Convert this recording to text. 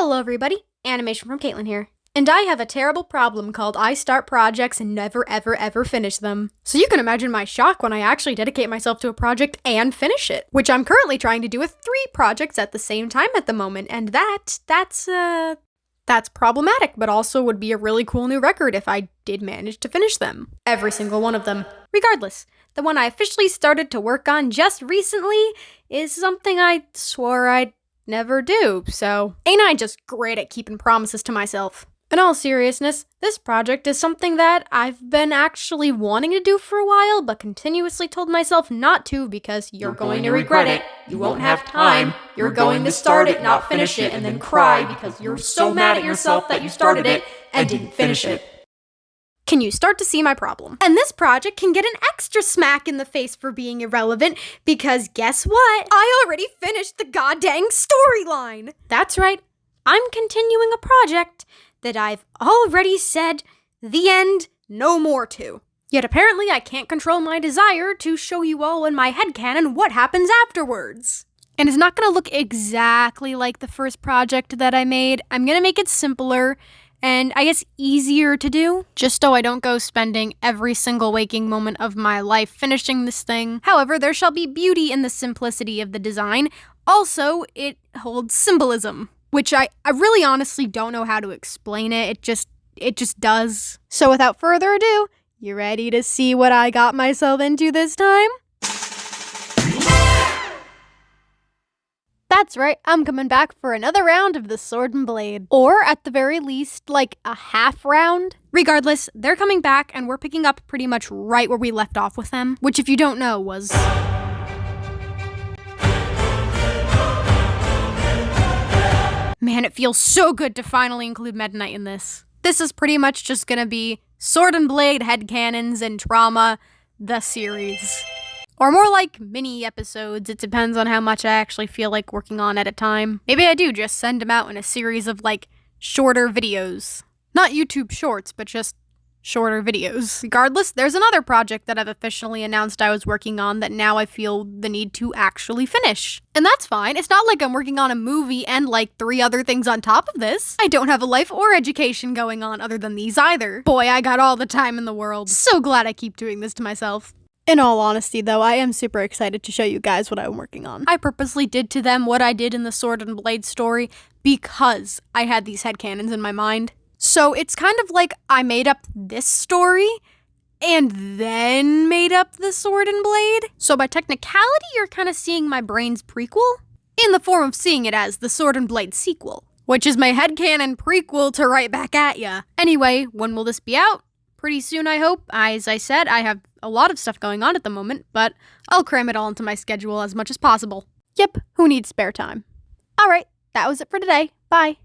Hello everybody, Animation from Caitlin here. And I have a terrible problem called I start projects and never ever finish them. So you can imagine my shock when I actually dedicate myself to a project and finish it, which I'm currently trying to do with 3 projects at the same time at the moment, and that's problematic, but also would be a really cool new record if I did manage to finish them. Every single one of them. Regardless, the one I officially started to work on just recently is something I swore I'd never do, so ain't I just great at keeping promises to myself. In all seriousness, this project is something that I've been actually wanting to do for a while, but continuously told myself not to because you're going to regret it. You won't have time. You're going to start it, not finish it, and then cry because you're so mad at yourself that you started it and didn't finish it. Can you start to see my problem? And this project can get an extra smack in the face for being irrelevant because guess what? I already finished the goddamn storyline! That's right, I'm continuing a project that I've already said the end, no more to. Yet apparently I can't control my desire to show you all in my headcanon what happens afterwards. And it's not gonna look exactly like the first project that I made. I'm gonna make it simpler and I guess easier to do, just so I don't go spending every single waking moment of my life finishing this thing. However, there shall be beauty in the simplicity of the design. Also, it holds symbolism, which I really honestly don't know how to explain it. It just does. So without further ado, you ready to see what I got myself into this time? That's right, I'm coming back for another round of the Sword and Blade. Or, at the very least, like a half round. Regardless, they're coming back and we're picking up pretty much right where we left off with them. Which, if you don't know, was... Man, it feels so good to finally include Meta Knight in this. This is pretty much just gonna be Sword and Blade headcanons and Trauma, the series. Or more like mini episodes, it depends on how much I actually feel like working on at a time. Maybe I do just send them out in a series of like shorter videos. Not YouTube shorts, but just shorter videos. Regardless, there's another project that I've officially announced I was working on that now I feel the need to actually finish. And that's fine, it's not like I'm working on a movie and like 3 other things on top of this. I don't have a life or education going on other than these either. Boy, I got all the time in the world. So glad I keep doing this to myself. In all honesty, though, I am super excited to show you guys what I'm working on. I purposely did to them what I did in the Sword and Blade story because I had these headcanons in my mind. So it's kind of like I made up this story and then made up the Sword and Blade. So by technicality, you're kind of seeing my brain's prequel in the form of seeing it as the Sword and Blade sequel, which is my headcanon prequel to Right Back At Ya. Anyway, when will this be out? Pretty soon, I hope. As I said, I have a lot of stuff going on at the moment, but I'll cram it all into my schedule as much as possible. Yep, who needs spare time? Alright, that was it for today. Bye.